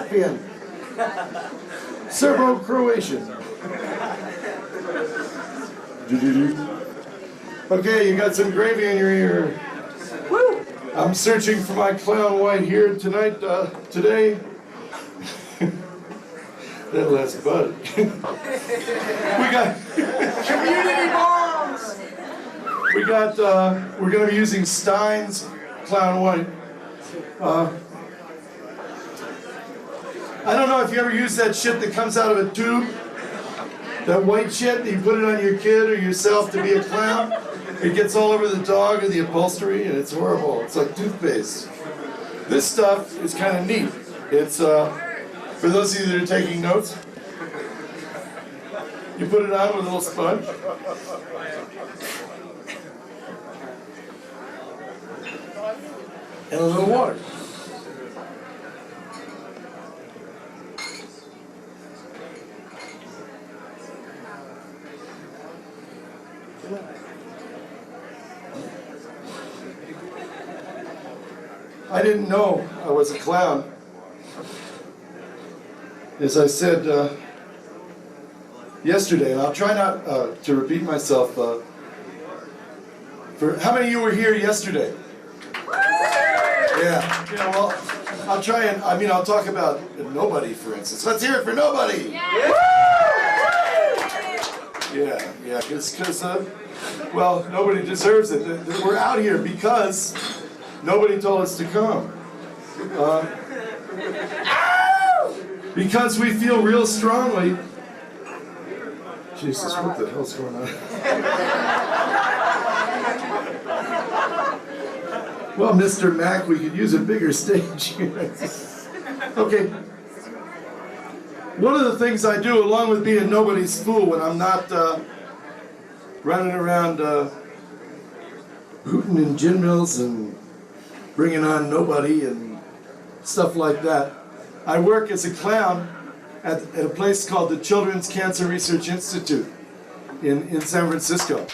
Latvian. Serbo-Croatian. Okay, you got some gravy in your ear. Woo! I'm searching for my clown white here tonight, today. That last bud. We got community bombs. We're going to be using Stein's clown white. I don't know if you ever use that shit that comes out of a tube. That white shit, you put it on your kid or yourself to be a clown. It gets all over the dog or the upholstery, and it's horrible. It's like toothpaste. This stuff is kind of neat. It's, for those of you that are taking notes, you put it on with a little sponge. And a little water. I didn't know I was a clown. As I said yesterday, and I'll try not to repeat myself. For how many of you were here yesterday? Yeah. Well, I'll try and I'll talk about nobody, for instance. Let's hear it for nobody. Yeah. Because well, nobody deserves it. We're out here because nobody told us to come. Because we feel real strongly. Jesus, what the hell's going on? Well, Mr. Mac, we could use a bigger stage. Okay. One of the things I do, along with being nobody's fool, when I'm not running around hooting in gin mills and bringing on nobody and stuff like that, I work as a clown at a place called the Children's Cancer Research Institute in San Francisco.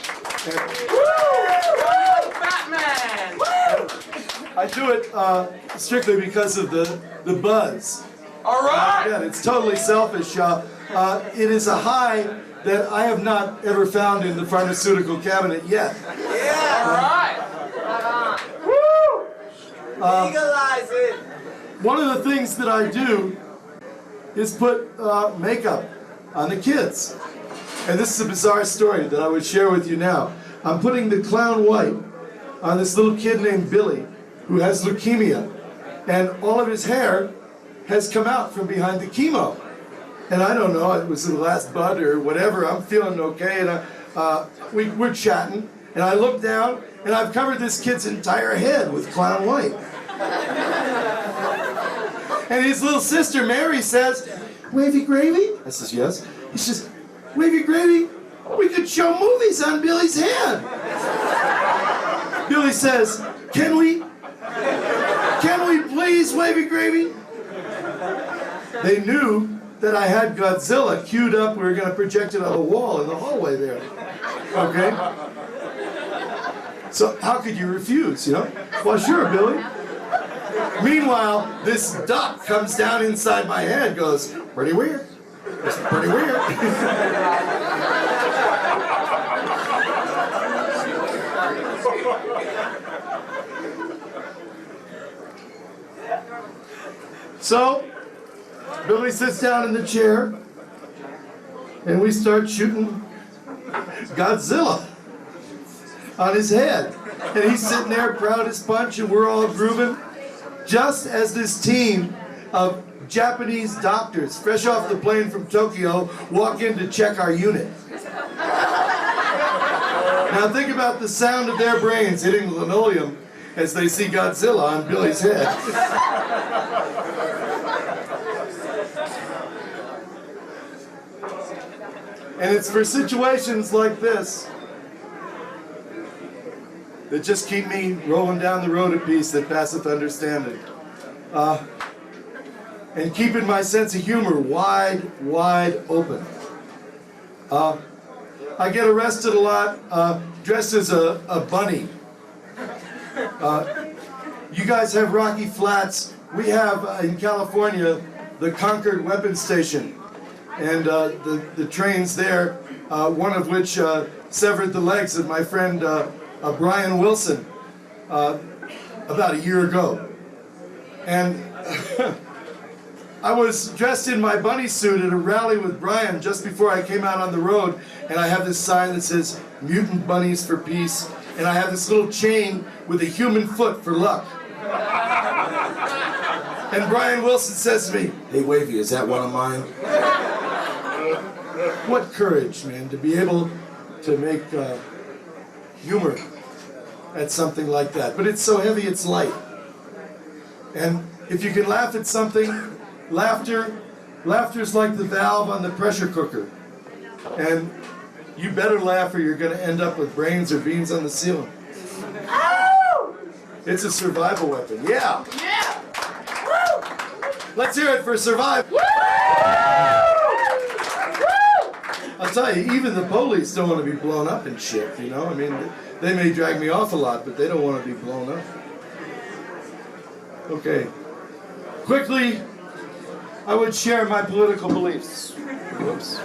I do it strictly because of the buzz. All right. Yeah, it's totally selfish. It is a high that I have not ever found in the pharmaceutical cabinet yet. Yeah. All right. Legalize it. One of the things that I do is put makeup on the kids. And this is a bizarre story that I would share with you now. I'm putting the clown white on this little kid named Billy who has leukemia. And all of his hair has come out from behind the chemo. And I don't know, it was the last bud or whatever. I'm feeling okay. And we're chatting. And I look down and I've covered this kid's entire head with clown white. And his little sister, Mary, says, "Wavy Gravy?" I says, "Yes." He says, "Wavy Gravy, we could show movies on Billy's head." Billy says, "Can we? Can we please, Wavy Gravy?" They knew that I had Godzilla queued up. We were going to project it on the wall in the hallway there. Okay? So how could you refuse, you know? Well, sure, Billy. Meanwhile, this duck comes down inside my head, goes, "Pretty weird. It's pretty weird." So, Billy sits down in the chair, and we start shooting Godzilla on his head. And he's sitting there proud as punch, and we're all grooving. Just as this team of Japanese doctors, fresh off the plane from Tokyo, walk in to check our unit. Now think about the sound of their brains hitting the linoleum as they see Godzilla on Billy's head. And it's for situations like this that just keep me rolling down the road a piece that passeth understanding. And keeping my sense of humor wide open. I get arrested a lot dressed as a bunny. You guys have Rocky Flats. We have, in California, the Concord Weapons Station, and the trains there, one of which severed the legs of my friend Brian Wilson about a year ago. And I was dressed in my bunny suit at a rally with Brian just before I came out on the road, and I have this sign that says, "Mutant Bunnies for Peace," and I have this little chain with a human foot for luck. And Brian Wilson says to me, "Hey, Wavy, is that one of mine?" What courage, man, to be able to make humor at something like that. But it's so heavy, it's light. And if you can laugh at something, laughter's like the valve on the pressure cooker. And you better laugh or you're going to end up with brains or beans on the ceiling. It's a survival weapon. Yeah. Yeah. Let's hear it for survival. I'll tell you, even the police don't want to be blown up and shit, you know? I mean, they may drag me off a lot, but they don't want to be blown up. Okay. Quickly, I would share my political beliefs. Whoops.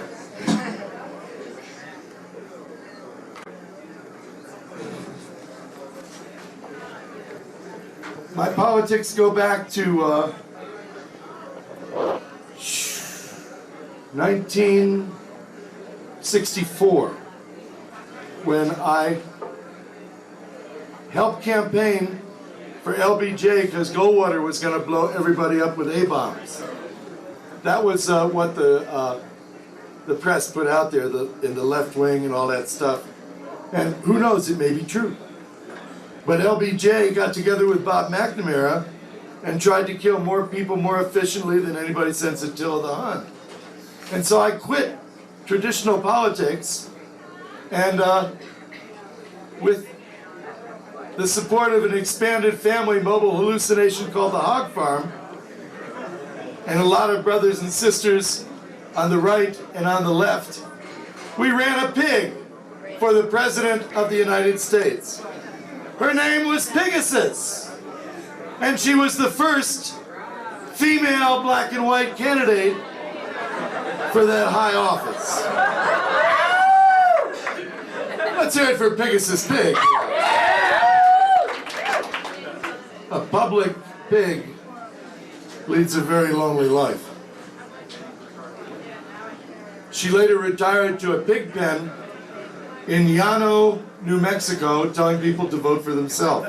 My politics go back to 1964, when I helped campaign for LBJ because Goldwater was going to blow everybody up with A-bombs. That was what the press put out there, in the left wing and all that stuff. And who knows, it may be true. But LBJ got together with Bob McNamara and tried to kill more people more efficiently than anybody since Attila the Hun. And so I quit traditional politics, and with the support of an expanded family mobile hallucination called the Hog Farm, and a lot of brothers and sisters on the right and on the left, we ran a pig for the President of the United States. Her name was Pegasus, and she was the first female black and white candidate for that high office. Let's hear it for Pegasus Pig. A public pig leads a very lonely life. She later retired to a pig pen in Llano, New Mexico, telling people to vote for themselves.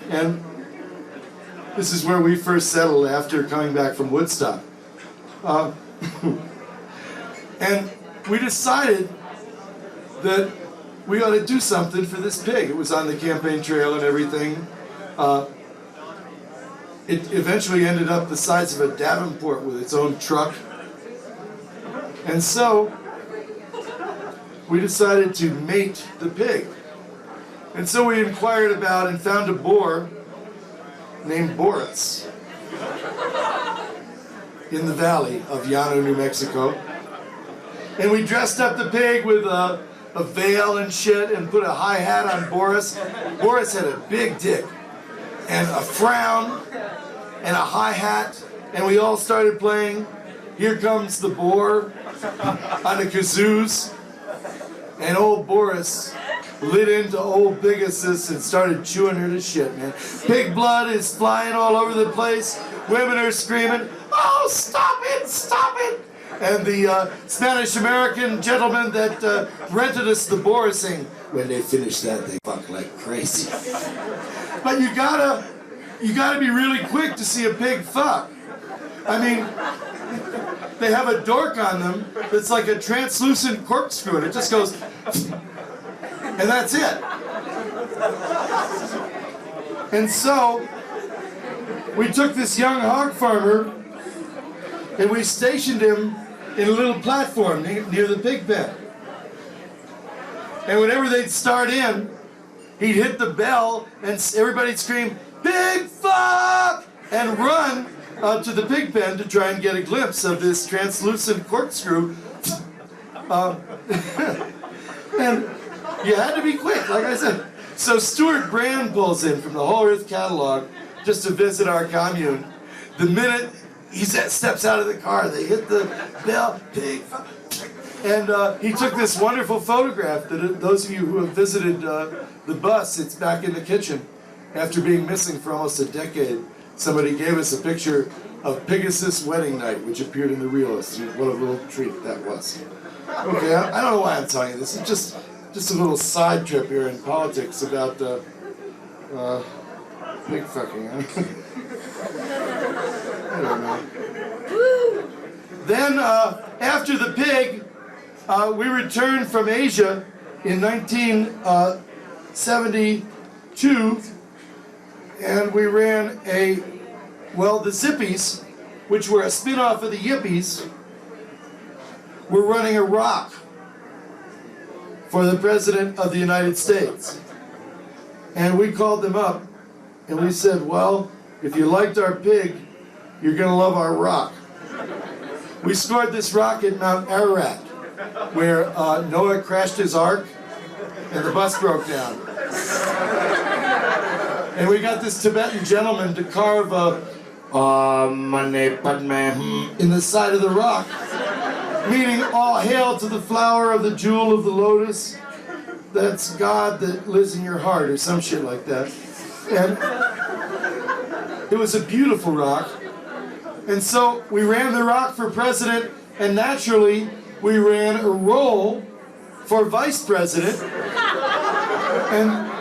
And this is where we first settled after coming back from Woodstock. And we decided that we ought to do something for this pig. It was on the campaign trail and everything. It eventually ended up the size of a Davenport with its own truck. And so we decided to mate the pig. And so we inquired about and found a boar named Boris in the valley of Llano, New Mexico. And we dressed up the pig with a veil and shit and put a high hat on Boris. Boris had a big dick and a frown and a high hat, and we all started playing Here Comes the Boar on the kazoos. And old Boris lit into old Pegasus and started chewing her to shit, man. Pig blood is flying all over the place. Women are screaming, "Oh, stop it, stop it!" And the Spanish-American gentleman that rented us the boar is saying, "When they finish that, they fuck like crazy." But you gotta be really quick to see a pig fuck. I mean, they have a dork on them that's like a translucent corkscrew, and it just goes, and that's it. And so, we took this young hog farmer, and we stationed him in a little platform near the pig pen. And whenever they'd start in, he'd hit the bell, and everybody'd scream, "Pig fuck!" and run to the pig pen to try and get a glimpse of this translucent corkscrew. And you had to be quick, like I said. So Stuart Brand pulls in from the Whole Earth Catalog just to visit our commune. The minute he steps out of the car. They hit the bell, pig. And he took this wonderful photograph that those of you who have visited the bus, it's back in the kitchen. After being missing for almost a decade, somebody gave us a picture of Pegasus Wedding Night, which appeared in The Realist. What a little treat that was. Okay, I don't know why I'm telling you this. It's just a little side trip here in politics about pig fucking. I don't know. Then, after the pig, we returned from Asia in 1972, and we ran the Zippies, which were a spin-off of the Yippies, were running a rock for the President of the United States. And we called them up, and we said, well, if you liked our pig, you're going to love our rock. We scored this rock at Mount Ararat, where Noah crashed his ark, and the bus broke down. And we got this Tibetan gentleman to carve in the side of the rock, meaning all hail to the flower of the jewel of the lotus. That's God that lives in your heart, or some shit like that. And it was a beautiful rock. And so we ran the rock for president, and naturally we ran a roll for vice president. And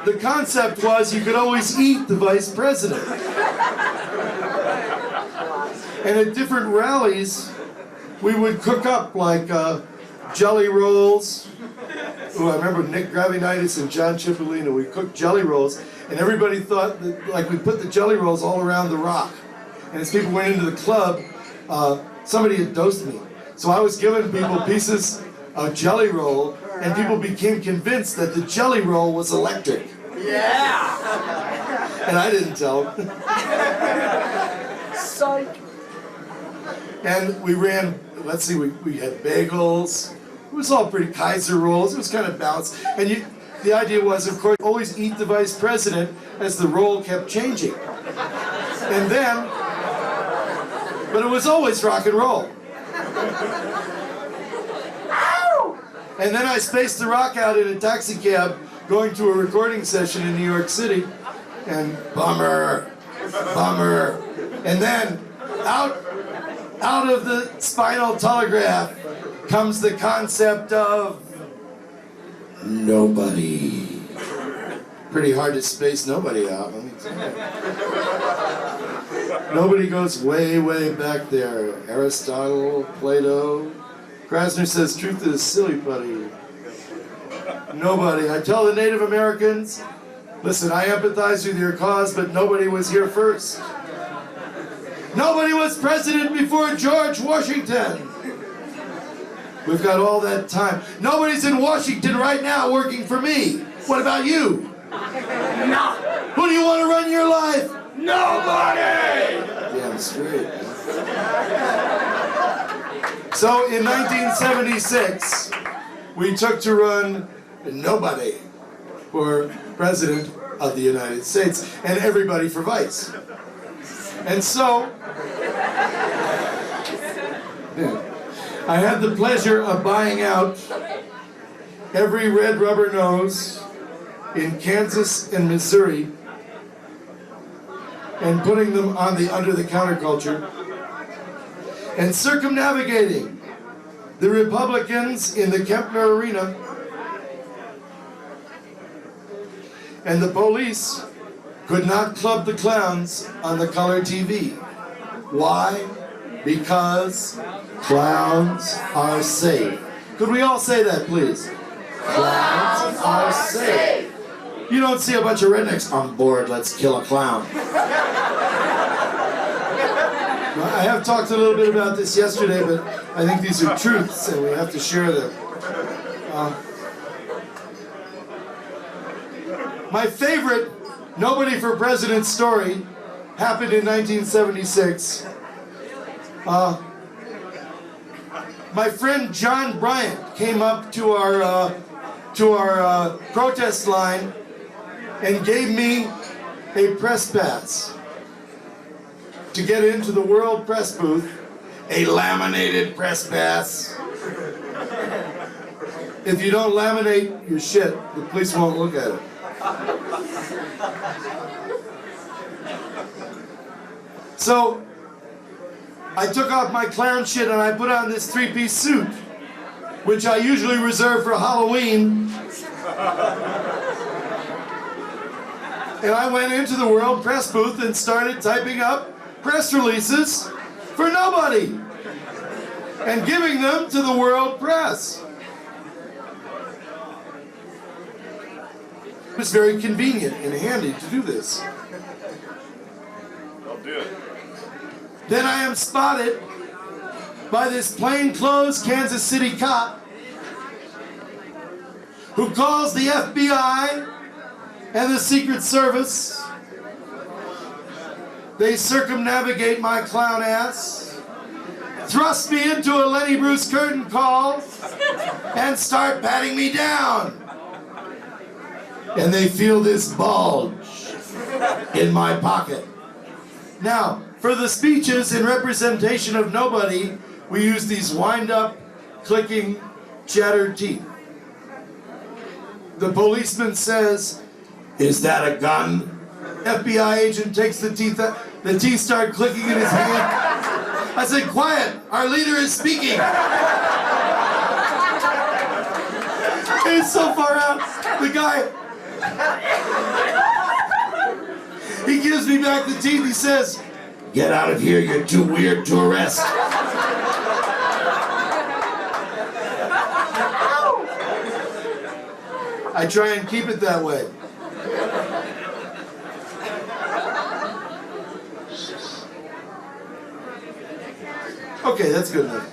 the concept was you could always eat the vice president. And at different rallies, we would cook up like jelly rolls. Ooh, I remember Nick Gravenitis and John Cipollino. We cooked jelly rolls, and everybody thought that we put the jelly rolls all around the rock. And as people went into the club, somebody had dosed me. So I was giving people pieces of jelly roll, and people became convinced that the jelly roll was electric. Yeah! And I didn't tell them. Psych. And we ran, let's see, we had bagels. It was all pretty Kaiser rolls. It was kind of balanced. And the idea was, of course, always eat the vice president as the roll kept changing. And then, but it was always rock and roll. And then I spaced the rock out in a taxi cab going to a recording session in New York City. And bummer. And then out of the spinal telegraph comes the concept of nobody. Pretty hard to space nobody out, let me tell you. Nobody goes way, way back there. Aristotle, Plato. Krasner says truth is silly putty. Nobody. I tell the Native Americans, listen, I empathize with your cause, but nobody was here first. Nobody was president before George Washington. We've got all that time. Nobody's in Washington right now working for me. What about you? No. Who do you want to run your life? Nobody! Damn straight. So in 1976, we took to run nobody for president of the United States and everybody for vice. And so, I had the pleasure of buying out every red rubber nose in Kansas and Missouri and putting them on the under-the-counter culture and circumnavigating the Republicans in the Kempner Arena and the police could not club the clowns on the color TV. Why? Because clowns are safe. Could we all say that, please? Clowns are safe. You don't see a bunch of rednecks on board, let's kill a clown. I have talked a little bit about this yesterday, but I think these are truths and we have to share them. My favorite Nobody for President story happened in 1976. My friend John Bryant came up to our protest line and gave me a press pass. to get into the World Press booth a laminated press pass. If you don't laminate your shit, the police won't look at it. So I took off my clown shit and I put on this three-piece suit, which I usually reserve for Halloween. And I went into the World Press booth and started typing up press releases for nobody and giving them to the World Press. It was very convenient and handy to do this. I'll do it. Then I am spotted by this plainclothes Kansas City cop who calls the FBI and the Secret Service. They circumnavigate my clown ass, thrust me into a Lenny Bruce curtain call, and start patting me down. And they feel this bulge in my pocket. Now, for the speeches in representation of nobody, we use these wind-up, clicking, chatter teeth. The policeman says, "Is that a gun?" FBI agent takes the teeth out. The teeth start clicking in his hand. I said, "Quiet, our leader is speaking." It's so far out. The guy, he gives me back the teeth. He says, "Get out of here, you're too weird to arrest." I try and keep it that way. Okay, that's good enough.